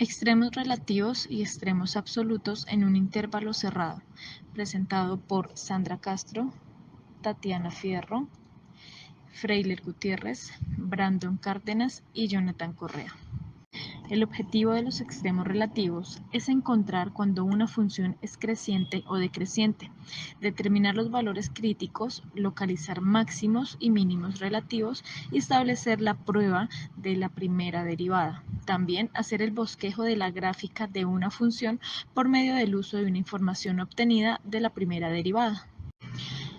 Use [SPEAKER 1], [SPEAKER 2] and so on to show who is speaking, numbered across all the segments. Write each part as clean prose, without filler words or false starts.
[SPEAKER 1] Extremos relativos y extremos absolutos en un intervalo cerrado, presentado por Sandra Castro, Tatiana Fierro, Freiler Gutiérrez, Brandon Cárdenas y Jonathan Correa. El objetivo de los extremos relativos es encontrar cuando una función es creciente o decreciente, determinar los valores críticos, localizar máximos y mínimos relativos y establecer la prueba de la primera derivada. También hacer el bosquejo de la gráfica de una función por medio del uso de una información obtenida de la primera derivada.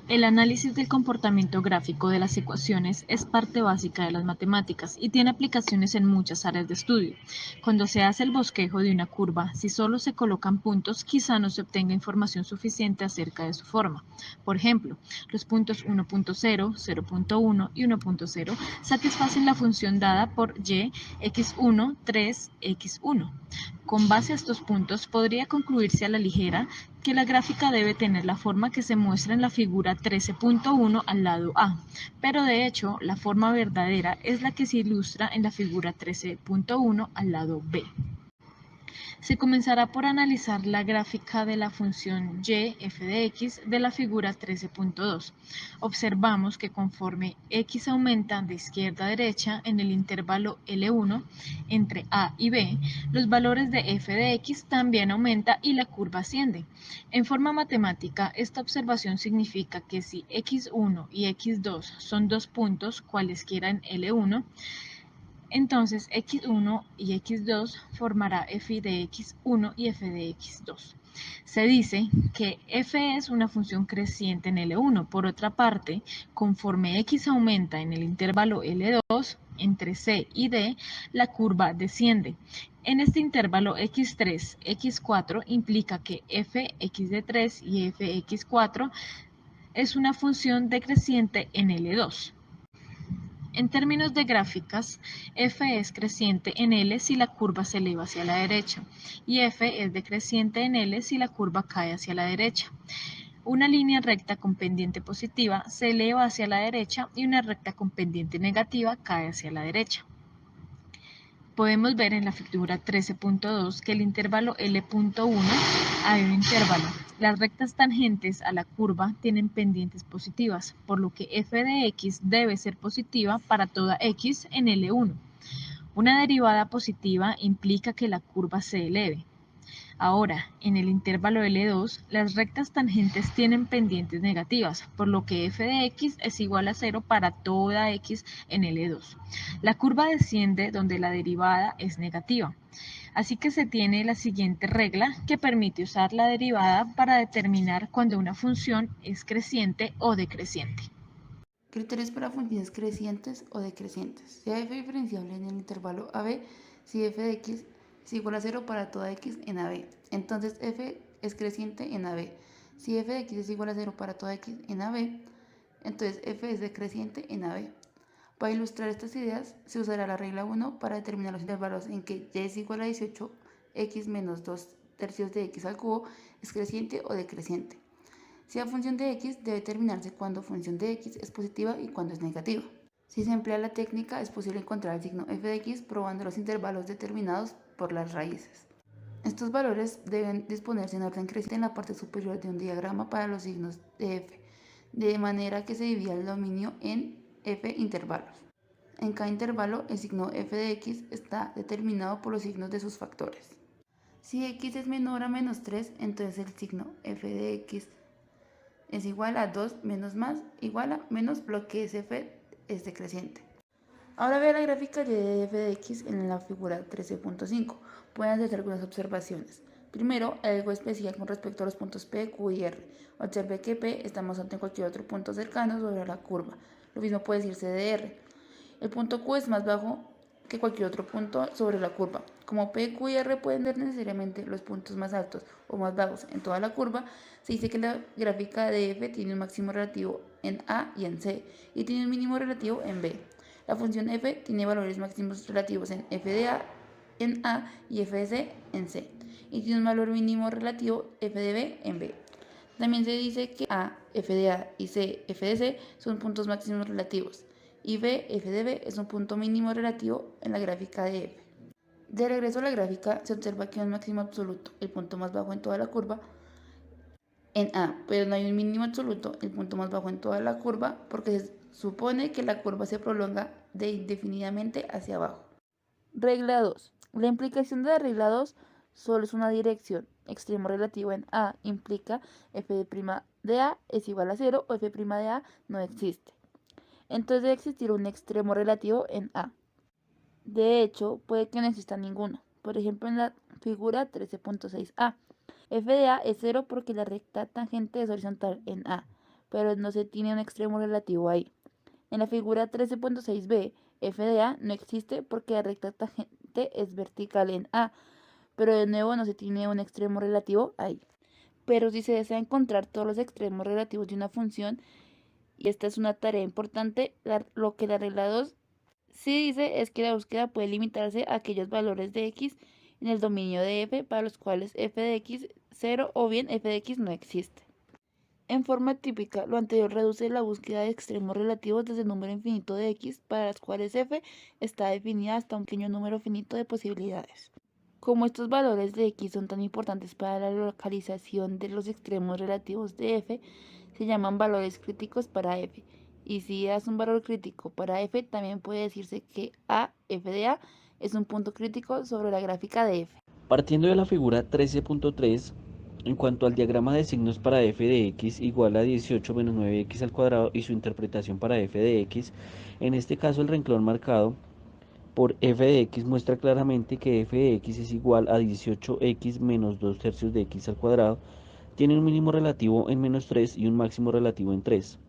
[SPEAKER 1] El análisis del comportamiento gráfico de las ecuaciones es parte básica de las matemáticas y tiene aplicaciones en muchas áreas de estudio. Cuando se hace el bosquejo de una curva, si solo se colocan puntos, quizá no se obtenga información suficiente acerca de su forma. Por ejemplo, los puntos 1.0, 0.1 y 1.0 satisfacen la función dada por y, x1, 3, x1. Con base a estos puntos, podría concluirse a la ligera que la gráfica debe tener la forma que se muestra en la figura 13.1 al lado A, pero de hecho la forma verdadera es la que se ilustra en la figura 13.1 al lado B. Se comenzará por analizar la gráfica de la función y f de x de la figura 13.2. Observamos que conforme x aumenta de izquierda a derecha en el intervalo L1 entre A y B, los valores de f de x también aumenta y la curva asciende. En forma matemática, esta observación significa que si x1 y x2 son dos puntos cualesquiera en L1, entonces x1 y x2 formará f de x1 y f de x2. Se dice que f es una función creciente en L1. Por otra parte, conforme x aumenta en el intervalo L2 entre C y D, la curva desciende. En este intervalo x3, x4 implica que fx de 3 y fx4 es una función decreciente en L2. En términos de gráficas, f es creciente en L si la curva se eleva hacia la derecha y f es decreciente en L si la curva cae hacia la derecha. Una línea recta con pendiente positiva se eleva hacia la derecha y una recta con pendiente negativa cae hacia la derecha. Podemos ver en la figura 13.2 que el intervalo L.1 hay un intervalo. Las rectas tangentes a la curva tienen pendientes positivas, por lo que f de x debe ser positiva para toda x en L1. Una derivada positiva implica que la curva se eleve. Ahora, en el intervalo L2, las rectas tangentes tienen pendientes negativas, por lo que f de x es igual a 0 para toda x en L2. La curva desciende donde la derivada es negativa. Así que se tiene la siguiente regla que permite usar la derivada para determinar cuando una función es creciente o decreciente.
[SPEAKER 2] Criterios para funciones crecientes o decrecientes. Sea f diferenciable en el intervalo AB si f de x es igual a 0 para toda x en AB. Entonces f es creciente en AB. Si f de x es igual a 0 para toda x en AB, entonces f es decreciente en AB. Para ilustrar estas ideas, se usará la regla 1 para determinar los intervalos en que y es igual a 18, x menos 2 tercios de x al cubo es creciente o decreciente. Si la función de x debe determinarse cuando función de x es positiva y cuando es negativa. Si se emplea la técnica, es posible encontrar el signo f de x probando los intervalos determinados por las raíces. Estos valores deben disponerse en orden creciente en la parte superior de un diagrama para los signos de f, de manera que se divida el dominio en f intervalos. En cada intervalo, el signo f de x está determinado por los signos de sus factores. Si x es menor a menos 3, entonces el signo f de x es igual a 2 menos más igual a menos lo que es f es decreciente. Ahora vea la gráfica de f de x en la figura 13.5. Pueden hacer algunas observaciones. Primero, algo especial con respecto a los puntos P, Q y R. Observe que P está más alto en cualquier otro punto cercano sobre la curva. Lo mismo puede decirse de R. El punto Q es más bajo que cualquier otro punto sobre la curva. Como P, Q y R pueden ser necesariamente los puntos más altos o más bajos en toda la curva, se dice que la gráfica de f tiene un máximo relativo en A y en C y tiene un mínimo relativo en B. La función f tiene valores máximos relativos en f de A en A y f de C en C y tiene un valor mínimo relativo f de B en B. También se dice que A, f de A y C, f de C son puntos máximos relativos y B, f de B es un punto mínimo relativo en la gráfica de f. De regreso a la gráfica, se observa que hay un máximo absoluto, el punto más bajo en toda la curva, en A, pero no hay un mínimo absoluto, el punto más bajo en toda la curva, porque se supone que la curva se prolonga de indefinidamente hacia abajo. Regla 2. La implicación de la regla 2 solo es una dirección. Extremo relativo en A implica f de A es igual a 0 o f' de A no existe. Entonces debe existir un extremo relativo en A. De hecho, puede que no exista ninguno. Por ejemplo, en la figura 13.6a, f de A es 0 porque la recta tangente es horizontal en A, pero no se tiene un extremo relativo ahí. En la figura 13.6b, f de A no existe porque la recta tangente es vertical en A, pero de nuevo no se tiene un extremo relativo ahí. Pero si se desea encontrar todos los extremos relativos de una función, y esta es una tarea importante, lo que la regla 2 sí dice es que la búsqueda puede limitarse a aquellos valores de x en el dominio de f para los cuales f de x 0 o bien f de x no existe. En forma típica, lo anterior reduce la búsqueda de extremos relativos desde el número infinito de x para las cuales f está definida hasta un pequeño número finito de posibilidades. Como estos valores de x son tan importantes para la localización de los extremos relativos de f, se llaman valores críticos para f. Y si das un valor crítico para f, también puede decirse que a, f de a, es un punto crítico sobre la gráfica de f.
[SPEAKER 3] Partiendo de la figura 13.3, en cuanto al diagrama de signos para f de x igual a 18 menos 9x al cuadrado y su interpretación para f de x, en este caso el renglón marcado por f de x muestra claramente que f de x es igual a 18x menos 2 tercios de x al cuadrado, tiene un mínimo relativo en menos 3 y un máximo relativo en 3.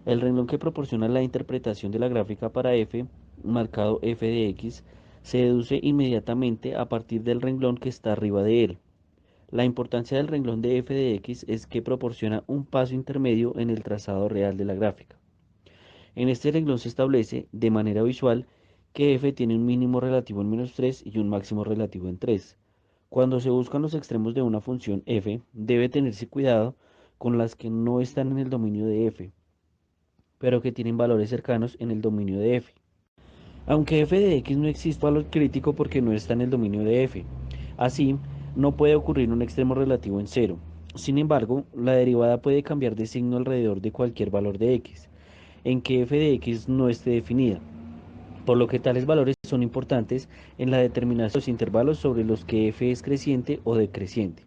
[SPEAKER 3] El renglón que proporciona la interpretación de la gráfica para f, marcado f de x, se deduce inmediatamente a partir del renglón que está arriba de él. La importancia del renglón de f de x es que proporciona un paso intermedio en el trazado real de la gráfica. En este renglón se establece, de manera visual, que f tiene un mínimo relativo en menos 3 y un máximo relativo en 3. Cuando se buscan los extremos de una función f, debe tenerse cuidado con las que no están en el dominio de f, pero que tienen valores cercanos en el dominio de f. Aunque f de x no existe valor crítico porque no está en el dominio de f. Así, no puede ocurrir un extremo relativo en 0. Sin embargo, la derivada puede cambiar de signo alrededor de cualquier valor de x, en que f de x no esté definida, por lo que tales valores son importantes en la determinación de los intervalos sobre los que f es creciente o decreciente.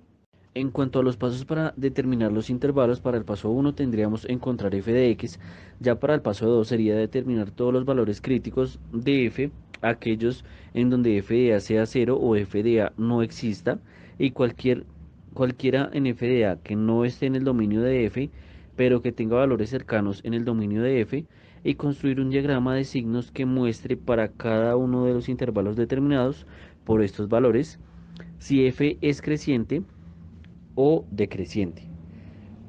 [SPEAKER 3] En cuanto a los pasos para determinar los intervalos, para el paso 1 tendríamos encontrar f de x, ya para el paso 2 sería determinar todos los valores críticos de f, aquellos en donde f de a sea 0 o f de a no exista, y cualquiera en f de a que no esté en el dominio de f, pero que tenga valores cercanos en el dominio de f, y construir un diagrama de signos que muestre para cada uno de los intervalos determinados por estos valores si f es creciente o decreciente.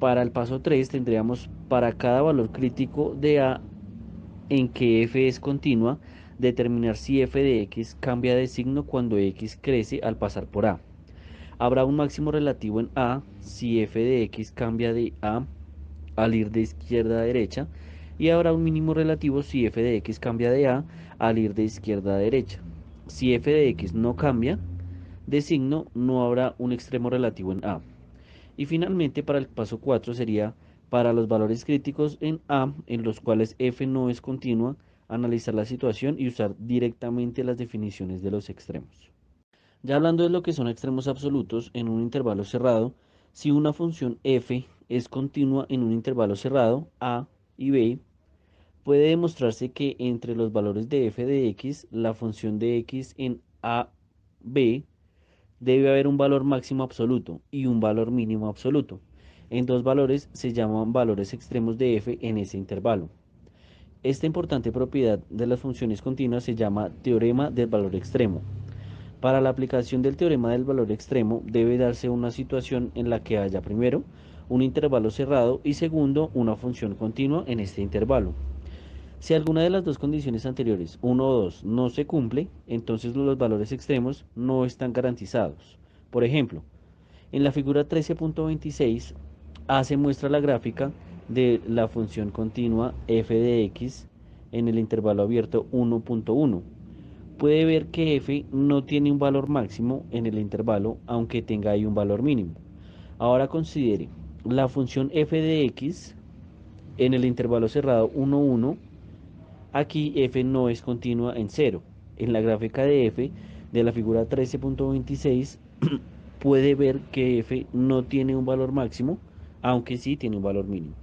[SPEAKER 3] Para el paso 3 tendríamos para cada valor crítico de a en que f es continua, determinar si f de x cambia de signo cuando x crece al pasar por a. Habrá un máximo relativo en a si f de x cambia de a al ir de izquierda a derecha, y habrá un mínimo relativo si f de x cambia de a al ir de izquierda a derecha. Si f de x no cambia de signo, no habrá un extremo relativo en a. Y finalmente, para el paso 4 sería para los valores críticos en A, en los cuales f no es continua, analizar la situación y usar directamente las definiciones de los extremos. Ya hablando de lo que son extremos absolutos en un intervalo cerrado, si una función f es continua en un intervalo cerrado, a y b, puede demostrarse que entre los valores de f de x, la función de x en a, b, debe haber un valor máximo absoluto y un valor mínimo absoluto. En dos valores se llaman valores extremos de f en ese intervalo. Esta importante propiedad de las funciones continuas se llama teorema del valor extremo. Para la aplicación del teorema del valor extremo debe darse una situación en la que haya primero un intervalo cerrado y segundo una función continua en este intervalo. Si alguna de las dos condiciones anteriores, 1 o 2, no se cumple, entonces los valores extremos no están garantizados. Por ejemplo, en la figura 13.26, A se muestra la gráfica de la función continua f de x en el intervalo abierto 1.1. puede ver que f no tiene un valor máximo en el intervalo, aunque tenga ahí un valor mínimo. Ahora considere la función f de x en el intervalo cerrado 1, 1. Aquí f no es continua en 0. En la gráfica de f de la figura 13.26 puede ver que f no tiene un valor máximo, aunque sí tiene un valor mínimo.